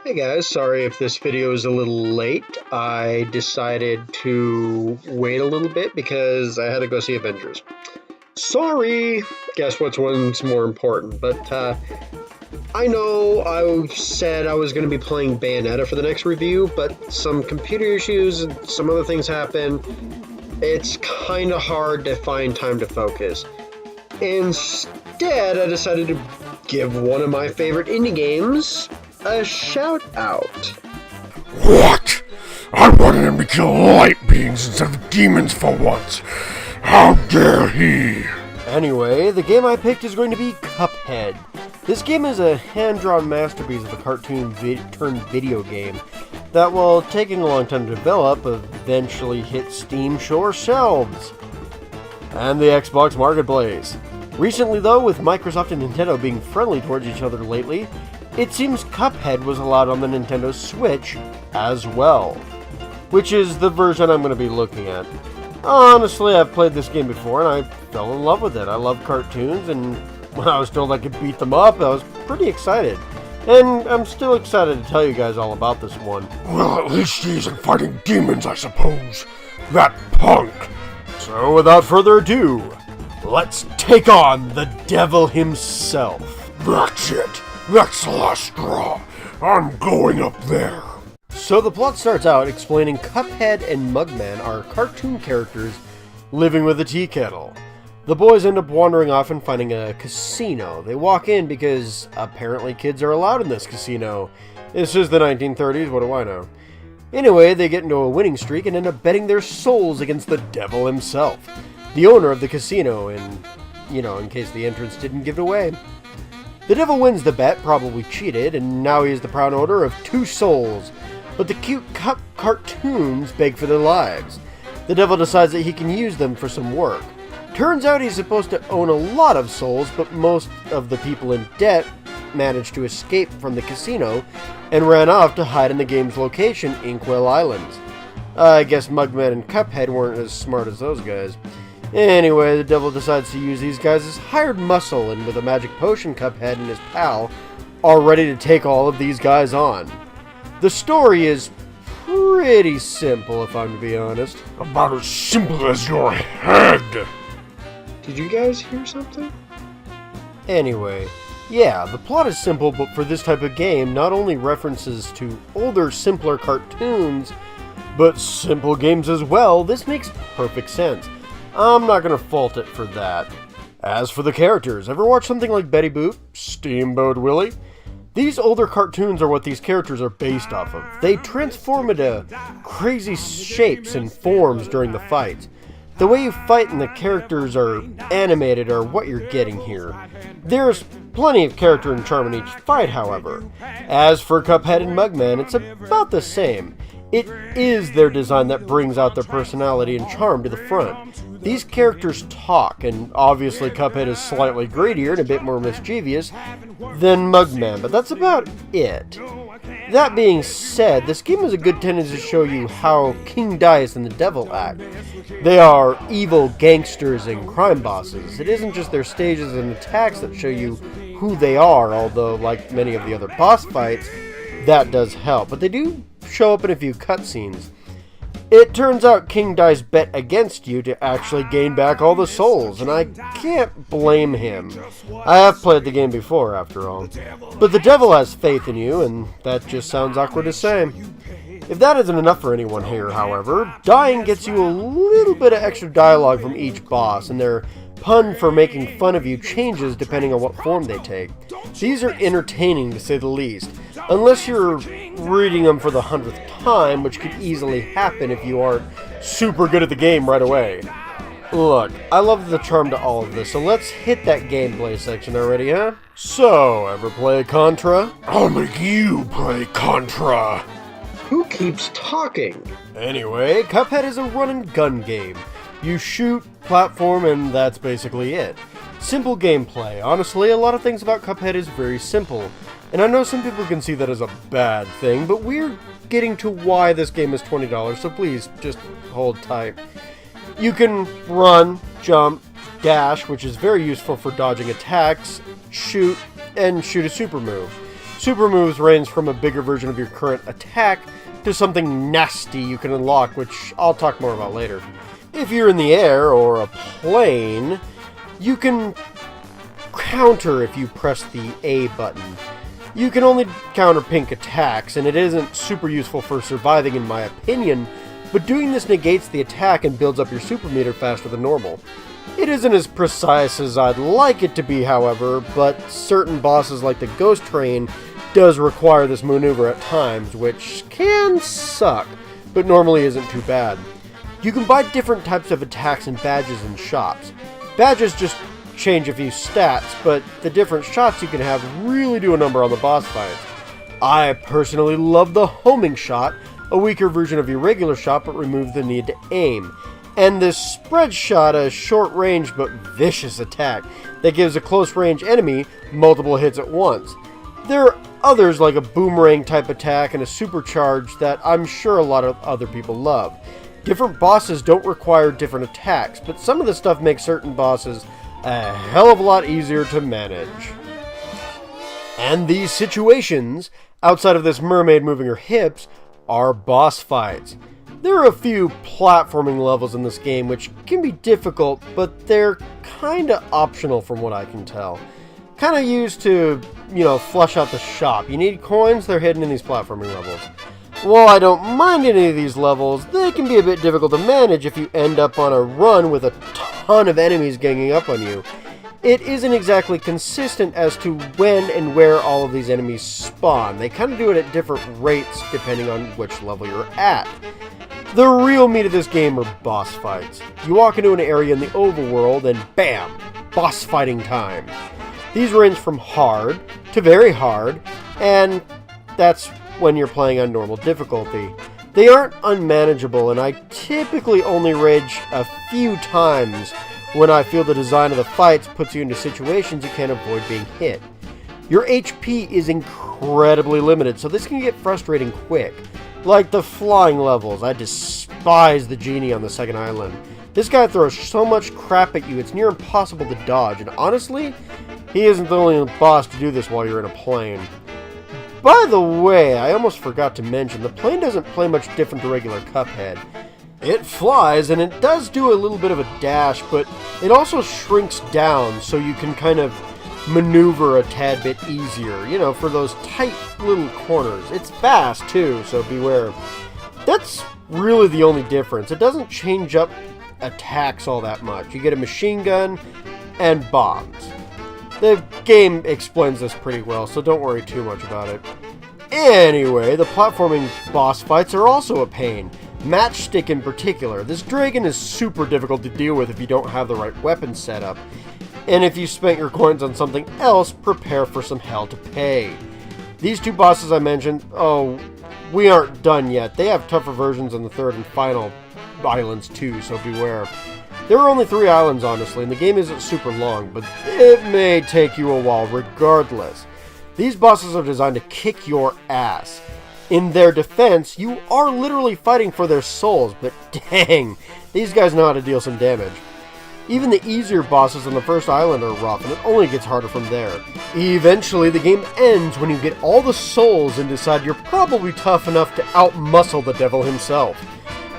Hey guys, sorry if this video is a little late. I decided to wait a little bit because I had to go see Avengers. Sorry! Guess one's more important, but I know I said I was going to be playing Bayonetta for the next review, but some computer issues and some other things happen. It's kind of hard to find time to focus. Instead, I decided to give one of my favorite indie games a shout out. What? I wanted him to kill light beings instead of demons for once. How dare he? Anyway, the game I picked is going to be Cuphead. This game is a hand-drawn masterpiece of a cartoon turned video game that, while taking a long time to develop, eventually hit Steam store shelves and the Xbox Marketplace. Recently though, with Microsoft and Nintendo being friendly towards each other lately, it seems Cuphead was allowed on the Nintendo Switch as well, which is the version I'm going to be looking at. Honestly, I've played this game before and I fell in love with it. I love cartoons, and when I was told I could beat them up, I was pretty excited. And I'm still excited to tell you guys all about this one. Well, at least he isn't fighting demons, I suppose. That punk. So without further ado, let's take on the devil himself. That's it. That's the last straw. I'm going up there. So the plot starts out explaining Cuphead and Mugman are cartoon characters living with a tea kettle. The boys end up wandering off and finding a casino. They walk in because apparently kids are allowed in this casino. This is the 1930s, what do I know? Anyway, they get into a winning streak and end up betting their souls against the devil himself, the owner of the casino, and, in case the entrance didn't give it away. The devil wins the bet, probably cheated, and now he is the proud owner of 2 souls. But the cute cartoons beg for their lives. The devil decides that he can use them for some work. Turns out he's supposed to own a lot of souls, but most of the people in debt managed to escape from the casino and ran off to hide in the game's location, Inkwell Islands. I guess Mugman and Cuphead weren't as smart as those guys. Anyway, the devil decides to use these guys as hired muscle, and with a magic potion, Cuphead and his pal are ready to take all of these guys on. The story is pretty simple, if I'm to be honest. About as simple as your head. Did you guys hear something? Anyway, yeah, the plot is simple, but for this type of game, not only references to older, simpler cartoons, but simple games as well. This makes perfect sense. I'm not going to fault it for that. As for the characters, ever watch something like Betty Boop, Steamboat Willie? These older cartoons are what these characters are based off of. They transform into crazy shapes and forms during the fights. The way you fight and the characters are animated are what you're getting here. There's plenty of character and charm in each fight, however. As for Cuphead and Mugman, it's about the same. It is their design that brings out their personality and charm to the front. These characters talk, and obviously Cuphead is slightly greedier and a bit more mischievous than Mugman, but that's about it. That being said, this game has a good tendency to show you how King Dice and the Devil act. They are evil gangsters and crime bosses. It isn't just their stages and attacks that show you who they are, although like many of the other boss fights, that does help, but they do show up in a few cutscenes. It turns out King Dice bet against you to actually gain back all the souls, and I can't blame him. I have played the game before, after all. But the devil has faith in you, and that just sounds awkward to say. If that isn't enough for anyone here, however, dying gets you a little bit of extra dialogue from each boss, and their pun for making fun of you changes depending on what form they take. These are entertaining, to say the least, unless you're reading them for the 100th time, which could easily happen if you aren't super good at the game right away. Look, I love the charm to all of this, so let's hit that gameplay section already, huh? So, ever play Contra? I'll make you play Contra. Who keeps talking? Anyway, Cuphead is a run-and-gun game. You shoot, platform, and that's basically it. Simple gameplay. Honestly, a lot of things about Cuphead is very simple. And I know some people can see that as a bad thing, but we're getting to why this game is $20, so please, just hold tight. You can run, jump, dash, which is very useful for dodging attacks, shoot, and shoot a super move. Super moves range from a bigger version of your current attack to something nasty you can unlock, which I'll talk more about later. If you're in the air or a plane, you can counter if you press the A button. You can only counter pink attacks, and it isn't super useful for surviving in my opinion, but doing this negates the attack and builds up your super meter faster than normal. It isn't as precise as I'd like it to be, however, but certain bosses like the Ghost Train does require this maneuver at times, which can suck, but normally isn't too bad. You can buy different types of attacks and badges in shops. Badges just change a few stats, but the different shots you can have really do a number on the boss fights. I personally love the homing shot, a weaker version of your regular shot but removes the need to aim. And this spread shot, a short range but vicious attack that gives a close range enemy multiple hits at once. There are others like a boomerang type attack and a supercharge that I'm sure a lot of other people love. Different bosses don't require different attacks, but some of the stuff makes certain bosses a hell of a lot easier to manage. And these situations, outside of this mermaid moving her hips, are boss fights. There are a few platforming levels in this game which can be difficult, but they're kinda optional from what I can tell. Kinda used to, flush out the shop. You need coins, they're hidden in these platforming levels. While I don't mind any of these levels, they can be a bit difficult to manage if you end up on a run with a ton of enemies ganging up on you. It isn't exactly consistent as to when and where all of these enemies spawn. They kind of do it at different rates depending on which level you're at. The real meat of this game are boss fights. You walk into an area in the overworld and bam! Boss fighting time. These range from hard to very hard, and that's when you're playing on normal difficulty. They aren't unmanageable, and I typically only rage a few times when I feel the design of the fights puts you into situations you can't avoid being hit. Your HP is incredibly limited, so this can get frustrating quick. Like the flying levels, I despise the genie on the second island. This guy throws so much crap at you, it's near impossible to dodge, and honestly, he isn't the only boss to do this while you're in a plane. By the way, I almost forgot to mention, the plane doesn't play much different to regular Cuphead. It flies, and it does do a little bit of a dash, but it also shrinks down so you can kind of maneuver a tad bit easier, for those tight little corners. It's fast, too, so beware. That's really the only difference. It doesn't change up attacks all that much. You get a machine gun and bombs. The game explains this pretty well, so don't worry too much about it. Anyway, the platforming boss fights are also a pain. Matchstick in particular. This dragon is super difficult to deal with if you don't have the right weapon set up. And if you spent your coins on something else, prepare for some hell to pay. These two bosses I mentioned, we aren't done yet. They have tougher versions in the third and final islands too, so beware. There are only 3 islands, honestly, and the game isn't super long, but it may take you a while regardless. These bosses are designed to kick your ass. In their defense, you are literally fighting for their souls, but dang, these guys know how to deal some damage. Even the easier bosses on the first island are rough, and it only gets harder from there. Eventually, the game ends when you get all the souls and decide you're probably tough enough to outmuscle the devil himself.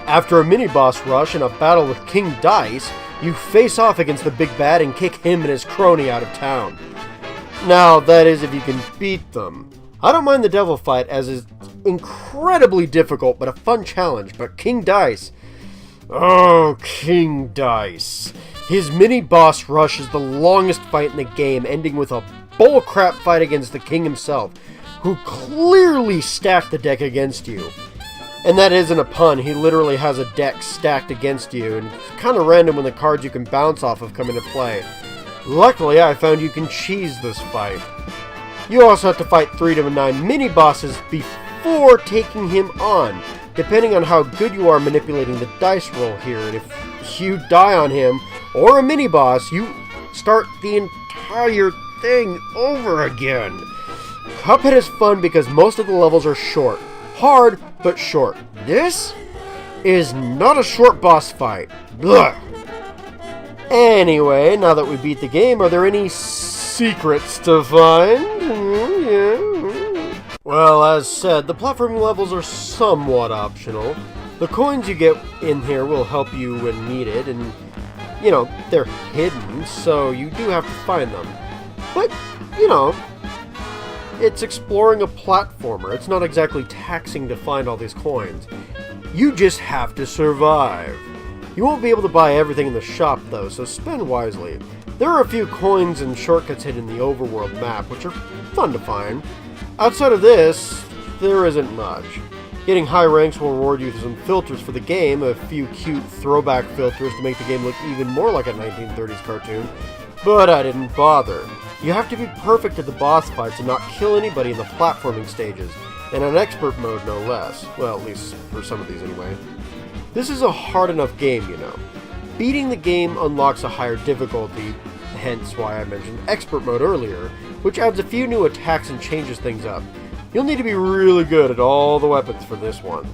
After a mini-boss rush and a battle with King Dice, you face off against the big bad and kick him and his crony out of town. Now, that is if you can beat them. I don't mind the devil fight, as it's incredibly difficult but a fun challenge, but King Dice... Oh, King Dice. His mini-boss rush is the longest fight in the game, ending with a bullcrap fight against the king himself, who clearly stacked the deck against you. And that isn't a pun, he literally has a deck stacked against you, and it's kind of random when the cards you can bounce off of come into play. Luckily, I found you can cheese this fight. You also have to fight 3 to 9 mini-bosses before taking him on, depending on how good you are manipulating the dice roll here, and if you die on him, or a mini-boss, you start the entire thing over again. Cuphead is fun because most of the levels are short. Hard, but short. This is not a short boss fight. Blah. Anyway, now that we beat the game, are there any secrets to find? Well, as said, the platforming levels are somewhat optional. The coins you get in here will help you when needed, and, you know, they're hidden, so you do have to find them. But, you know, it's exploring a platformer. It's not exactly taxing to find all these coins. You just have to survive. You won't be able to buy everything in the shop, though, so spend wisely. There are a few coins and shortcuts hidden in the overworld map, which are fun to find. Outside of this, there isn't much. Getting high ranks will reward you with some filters for the game, a few cute throwback filters to make the game look even more like a 1930s cartoon, but I didn't bother. You have to be perfect at the boss fights and not kill anybody in the platforming stages, and on expert mode no less. Well, at least for some of these anyway. This is a hard enough game, you know. Beating the game unlocks a higher difficulty, hence why I mentioned expert mode earlier, which adds a few new attacks and changes things up. You'll need to be really good at all the weapons for this one.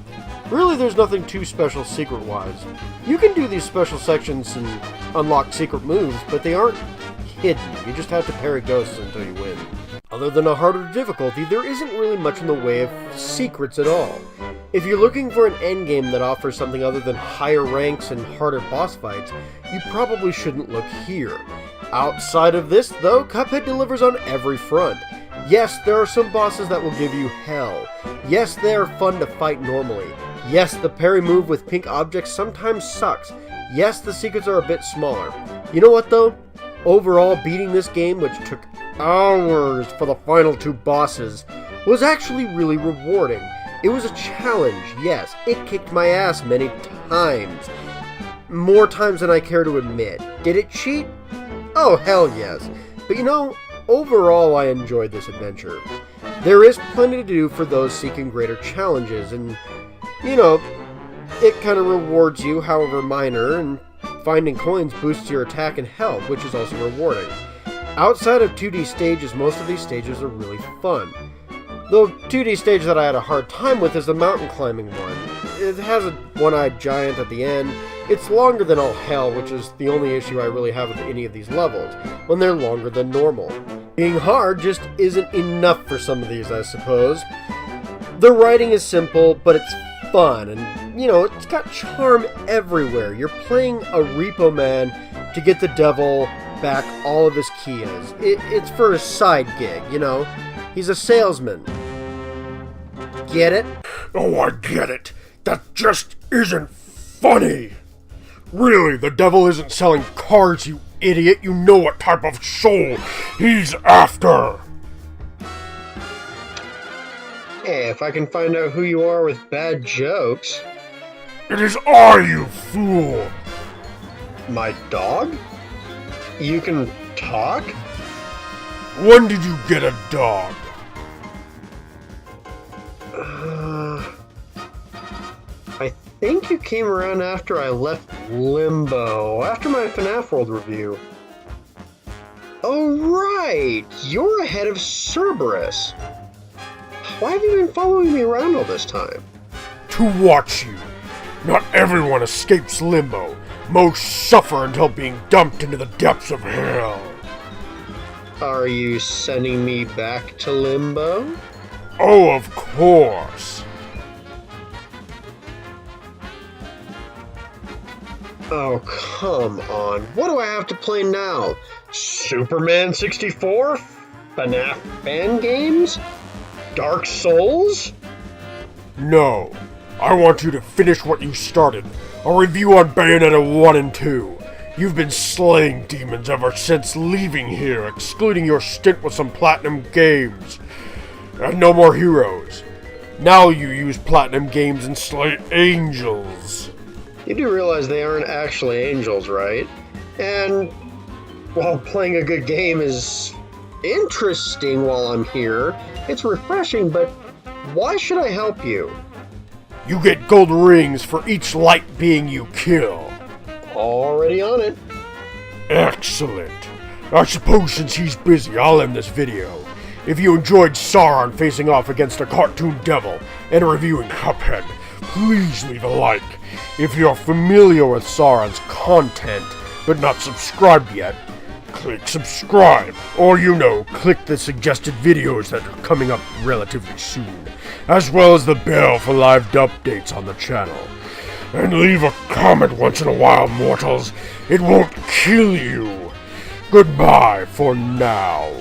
Really, there's nothing too special secret-wise. You can do these special sections and unlock secret moves, but they aren't hidden. You just have to parry ghosts until you win. Other than a harder difficulty, there isn't really much in the way of secrets at all. If you're looking for an endgame that offers something other than higher ranks and harder boss fights, you probably shouldn't look here. Outside of this, though, Cuphead delivers on every front. Yes, there are some bosses that will give you hell. Yes, they are fun to fight normally. Yes, the parry move with pink objects sometimes sucks. Yes, the secrets are a bit smaller. You know what, though? Overall, beating this game, which took hours for the final two bosses, was actually really rewarding. It was a challenge, yes. It kicked my ass many times. More times than I care to admit. Did it cheat? Oh, hell yes. But you know, overall I enjoyed this adventure. There is plenty to do for those seeking greater challenges, and, you know, it kind of rewards you, however minor, and finding coins boosts your attack and health, which is also rewarding. Outside of 2D stages, most of these stages are really fun. The 2D stage that I had a hard time with is the mountain climbing one. It has a one-eyed giant at the end. It's longer than all hell, which is the only issue I really have with any of these levels, when they're longer than normal. Being hard just isn't enough for some of these, I suppose. The writing is simple, but it's fun, and, you know, it's got charm everywhere. You're playing a repo man to get the devil back all of his Kias. It's for a side gig, you know? He's a salesman. Get it? Oh, I get it. That just isn't funny. Really, the devil isn't selling cars, you idiot. You know what type of soul he's after. Hey, if I can find out who you are with bad jokes... It is I, you fool. My dog? You can talk? When did you get a dog? I think you came around after I left Limbo, after my FNAF World review. Oh, right! You're ahead of Cerberus. Why have you been following me around all this time? To watch you. Not everyone escapes Limbo. Most suffer until being dumped into the depths of hell. Are you sending me back to Limbo? Oh, of course. Oh, come on. What do I have to play now? Superman 64? FNAF fan games? Dark Souls? No. I want you to finish what you started. A review on Bayonetta 1 and 2. You've been slaying demons ever since leaving here, excluding your stint with some Platinum games. And no more heroes. Now you use Platinum games and slay angels. You do realize they aren't actually angels, right? And while playing a good game is interesting while I'm here, it's refreshing, but why should I help you? You get gold rings for each light being you kill. Already on it. Excellent. I suppose since he's busy, I'll end this video. If you enjoyed Sauron facing off against a cartoon devil and reviewing Cuphead, please leave a like. If you're familiar with Sauron's content, but not subscribed yet, click subscribe, or click the suggested videos that are coming up relatively soon, as well as the bell for live updates on the channel. And leave a comment once in a while, mortals. It won't kill you. Goodbye for now.